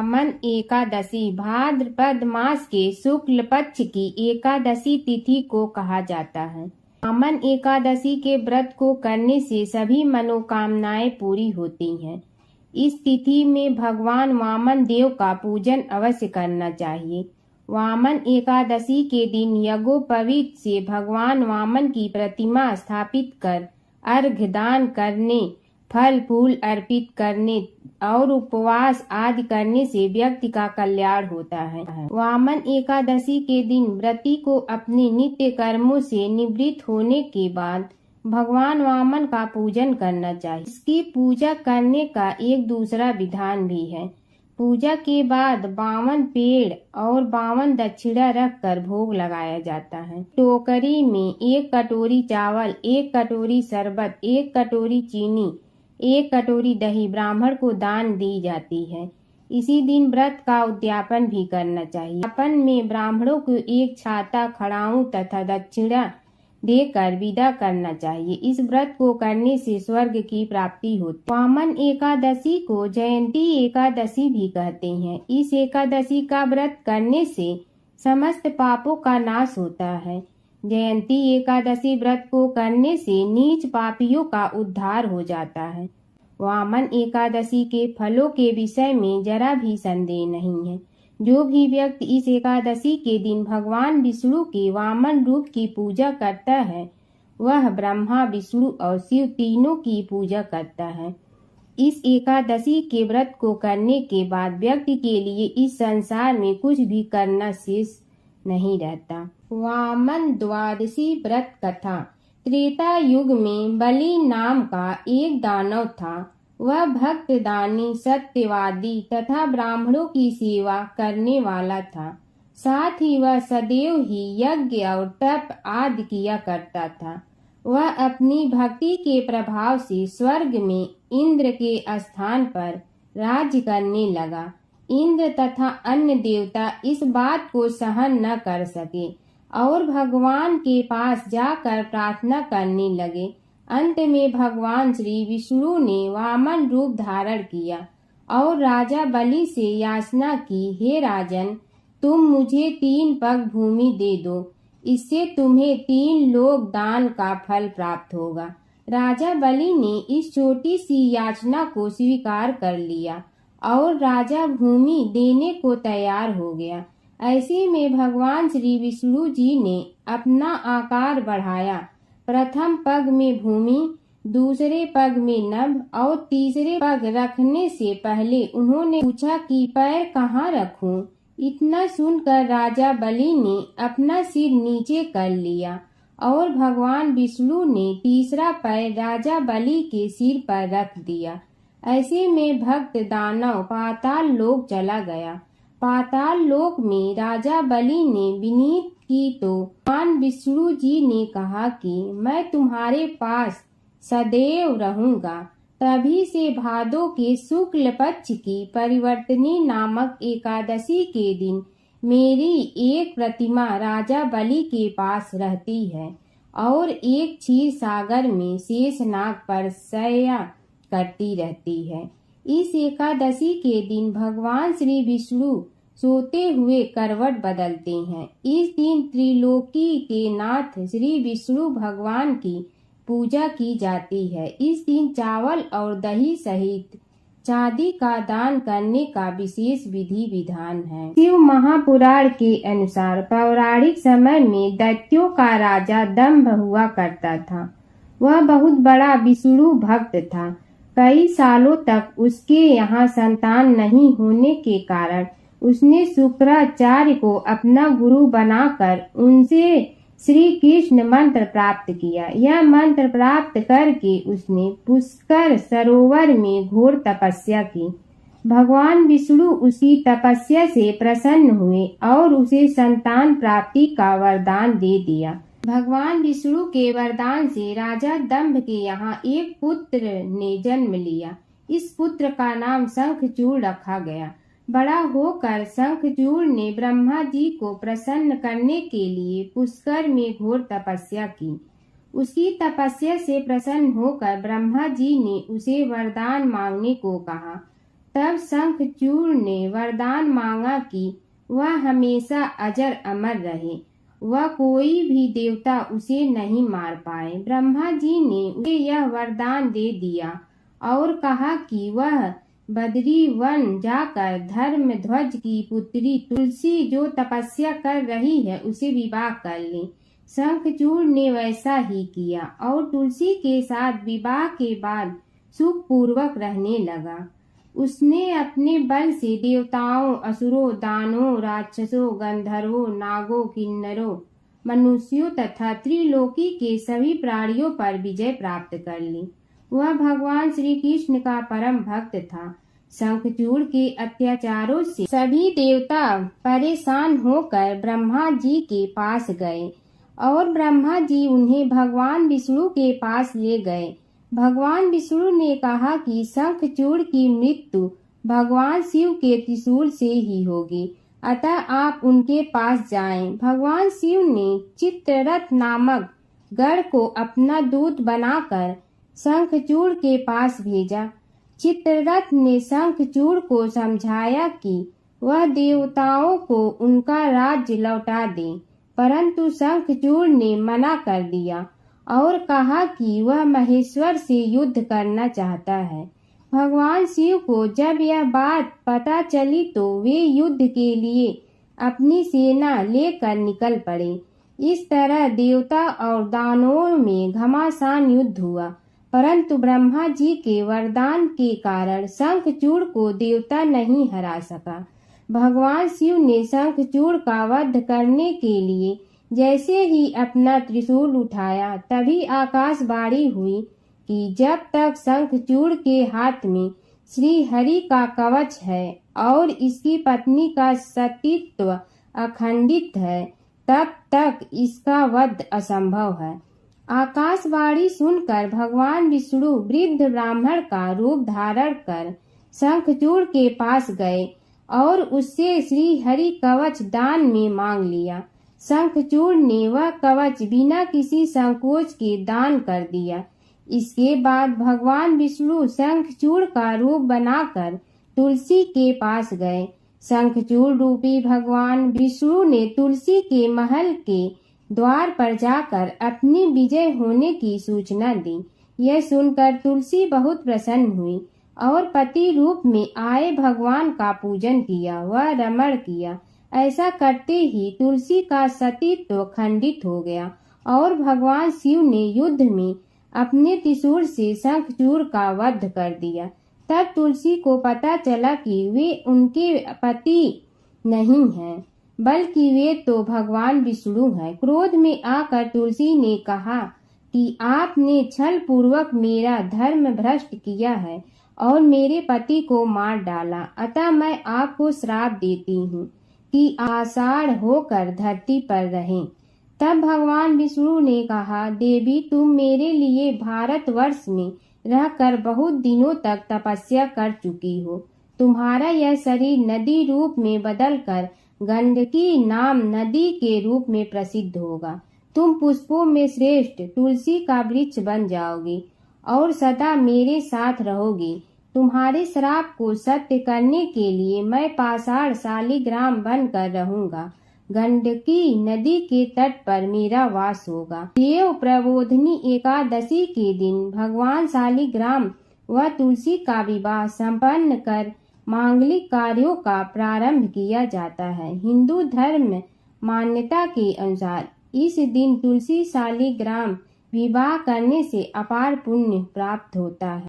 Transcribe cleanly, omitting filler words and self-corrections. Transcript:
वामन एकादशी भाद्रपद मास के शुक्ल पक्ष की एकादशी तिथि को कहा जाता है। वामन एकादशी के व्रत को करने से सभी मनोकामनाएं पूरी होती हैं। इस तिथि में भगवान वामन देव का पूजन अवश्य करना चाहिए। वामन एकादशी के दिन यज्ञोपवीत से भगवान वामन की प्रतिमा स्थापित कर अर्घ्य दान करने, फल फूल अर्पित करने और उपवास आदि करने से व्यक्ति का कल्याण होता है। वामन एकादशी के दिन व्रती को अपने नित्य कर्मों से निवृत्त होने के बाद भगवान वामन का पूजन करना चाहिए। इसकी पूजा करने का एक दूसरा विधान भी है। पूजा के बाद 52 पेड़ और 52 दक्षिणा रखकर भोग लगाया जाता है। टोकरी में 1 कटोरी चावल, 1 कटोरी शरबत, 1 कटोरी चीनी, 1 कटोरी दही ब्राह्मण को दान दी जाती है। इसी दिन व्रत का उद्यापन भी करना चाहिए। उद्यापन में ब्राह्मणों को 1 छाता, खड़ाऊं तथा दक्षिणा देकर विदा करना चाहिए। इस व्रत को करने से स्वर्ग की प्राप्ति होती है। वामन एकादशी को जयंती एकादशी भी कहते हैं। इस एकादशी का व्रत करने से समस्त पापों का नाश होता है। जयंती एकादशी व्रत को करने से नीच पापियों का उद्धार हो जाता है। वामन एकादशी के फलों के विषय में जरा भी संदेह नहीं है। जो भी व्यक्ति इस एकादशी के दिन भगवान विष्णु के वामन रूप की पूजा करता है, वह ब्रह्मा, विष्णु और शिव तीनों की पूजा करता है। इस एकादशी के व्रत को करने के बाद व्यक्ति के लिए इस संसार में कुछ भी करना शेष नहीं रहता। वामन द्वादशी व्रत कथा। त्रेता युग में बलि नाम का एक दानव था। वह भक्त, दानी, सत्यवादी तथा ब्राह्मणों की सेवा करने वाला था। साथ ही वह सदैव ही यज्ञ और तप आदि किया करता था। वह अपनी भक्ति के प्रभाव से स्वर्ग में इंद्र के स्थान पर राज्य करने लगा। इंद्र तथा अन्य देवता इस बात को सहन न कर सके और भगवान के पास जाकर प्रार्थना करने लगे। अंत में भगवान श्री विष्णु ने वामन रूप धारण किया और राजा बलि से याचना की, हे राजन, तुम मुझे 3 पग भूमि दे दो, इससे तुम्हें 3 लोक दान का फल प्राप्त होगा। राजा बलि ने इस छोटी सी याचना को स्वीकार कर लिया और राजा भूमि देने को तैयार हो गया। ऐसे में भगवान श्री विष्णु जी ने अपना आकार बढ़ाया। प्रथम पग में भूमि, दूसरे पग में नभ और तीसरे पग रखने से पहले उन्होंने पूछा कि पैर कहाँ रखूं। इतना सुनकर राजा बलि ने अपना सिर नीचे कर लिया और भगवान विष्णु ने तीसरा पैर राजा बलि के सिर पर रख दिया। ऐसे में भक्त दानव पाताल लोक चला गया। पाताल लोक में राजा बलि ने विनीत की तो भगवान विष्णु जी ने कहा कि मैं तुम्हारे पास सदैव रहूंगा। तभी से भादो के शुक्ल पक्ष की परिवर्तनी नामक एकादशी के दिन मेरी एक प्रतिमा राजा बलि के पास रहती है और एक क्षीर सागर में शेषनाग पर शय्या करती रहती है। इस एकादशी के दिन भगवान श्री विष्णु सोते हुए करवट बदलते हैं। इस दिन त्रिलोकी के नाथ श्री विष्णु भगवान की पूजा की जाती है। इस दिन चावल और दही सहित चांदी का दान करने का विशेष विधि विधान है। शिव महापुराण के अनुसार पौराणिक समय में दैत्यों का राजा दंभ हुआ करता था। वह बहुत बड़ा विष्णु भक्त था। कई सालों तक उसके यहाँ संतान नहीं होने के कारण उसने शुक्राचार्य को अपना गुरु बनाकर उनसे श्री कृष्ण मंत्र प्राप्त किया। यह मंत्र प्राप्त करके उसने पुष्कर सरोवर में घोर तपस्या की। भगवान विष्णु उसी तपस्या से प्रसन्न हुए और उसे संतान प्राप्ति का वरदान दे दिया। भगवान विष्णु के वरदान से राजा दंभ के यहाँ एक पुत्र ने जन्म लिया। इस पुत्र का नाम शंखचूड़ रखा गया। बड़ा होकर शंखचूड़ ने ब्रह्मा जी को प्रसन्न करने के लिए पुष्कर में घोर तपस्या की। उसकी तपस्या से प्रसन्न होकर ब्रह्मा जी ने उसे वरदान मांगने को कहा। तब शंखचूड़ ने वरदान मांगा कि वह हमेशा अजर अमर रहे, वह कोई भी देवता उसे नहीं मार पाए। ब्रह्मा जी ने उसे यह वरदान दे दिया और कहा कि वह बद्री वन जाकर धर्मध्वज की पुत्री तुलसी जो तपस्या कर रही है उसे विवाह कर ले। शंखचूड़ ने वैसा ही किया और तुलसी के साथ विवाह के बाद सुखपूर्वक रहने लगा। उसने अपने बल से देवताओं, असुरों, दानों, राक्षसों, गंधर्वों, नागों, किन्नरों, मनुष्यों तथा त्रिलोकी के सभी प्राणियों पर विजय प्राप्त कर ली। वह भगवान श्री कृष्ण का परम भक्त था। शंखचूड़ के अत्याचारों से सभी देवता परेशान होकर ब्रह्मा जी के पास गए और ब्रह्मा जी उन्हें भगवान विष्णु के पास ले गए। भगवान विष्णु ने कहा कि शंखचूड़ की मृत्यु भगवान शिव के त्रिशूल से ही होगी, अतः आप उनके पास जाएं। भगवान शिव ने चित्ररथ नामक गण को अपना दूत बनाकर शंखचूड़ के पास भेजा। चित्ररथ ने शंखचूड़ को समझाया कि वह देवताओं को उनका राज्य लौटा दे, परंतु शंखचूड़ ने मना कर दिया और कहा कि वह महेश्वर से युद्ध करना चाहता है। भगवान शिव को जब यह बात पता चली तो वे युद्ध के लिए अपनी सेना लेकर निकल पड़े। इस तरह देवता और दानवों में घमासान युद्ध हुआ, परंतु ब्रह्मा जी के वरदान के कारण शंखचूड़ को देवता नहीं हरा सका। भगवान शिव ने शंखचूड़ का वध करने के लिए जैसे ही अपना त्रिशूल उठाया तभी आकाशवाणी हुई कि जब तक शंखचूड़ के हाथ में श्री हरि का कवच है और इसकी पत्नी का सतीत्व अखंडित है, तब तक इसका वध असंभव है। आकाशवाणी सुनकर भगवान विष्णु वृद्ध ब्राह्मण का रूप धारण कर शंखचूड़ के पास गए और उससे श्री हरि कवच दान में मांग लिया। शंखचूड़ ने वह कवच बिना किसी संकोच के दान कर दिया। इसके बाद भगवान विष्णु शंखचूड़ का रूप बनाकर तुलसी के पास गए। शंखचूड़ रूपी भगवान विष्णु ने तुलसी के महल के द्वार पर जाकर अपनी विजय होने की सूचना दी। यह सुनकर तुलसी बहुत प्रसन्न हुई और पति रूप में आए भगवान का पूजन किया, वह रमण किया। ऐसा करते ही तुलसी का सतीत्व खंडित हो गया और भगवान शिव ने युद्ध में अपने त्रिशूल से शंखचूड़ का वध कर दिया। तब तुलसी को पता चला कि वे उनके पति नहीं हैं, बल्कि वे तो भगवान विष्णु हैं। क्रोध में आकर तुलसी ने कहा कि आपने छल पूर्वक मेरा धर्म भ्रष्ट किया है और मेरे पति को मार डाला, अतः मैं आपको श्राप देती हूँ कि आषाढ़ होकर धरती पर रहें। तब भगवान विष्णु ने कहा, देवी तुम मेरे लिए भारतवर्ष में रहकर बहुत दिनों तक तपस्या कर चुकी हो। तुम्हारा यह शरीर नदी रूप में बदलकर गंडकी नाम नदी के रूप में प्रसिद्ध होगा। तुम पुष्पों में श्रेष्ठ तुलसी का वृक्ष बन जाओगी और सदा मेरे साथ रहोगी। तुम्हारे श्राप को सत्य करने के लिए मैं पाषाण शालिग्राम बनकर रहूंगा। गंडकी नदी के तट पर मेरा वास होगा। देव प्रबोधनी एकादशी के दिन भगवान शालिग्राम व तुलसी का विवाह संपन्न कर मांगलिक कार्यों का प्रारंभ किया जाता है। हिंदू धर्म मान्यता के अनुसार इस दिन तुलसी शालिग्राम विवाह करने से अपार पुण्य प्राप्त होता है।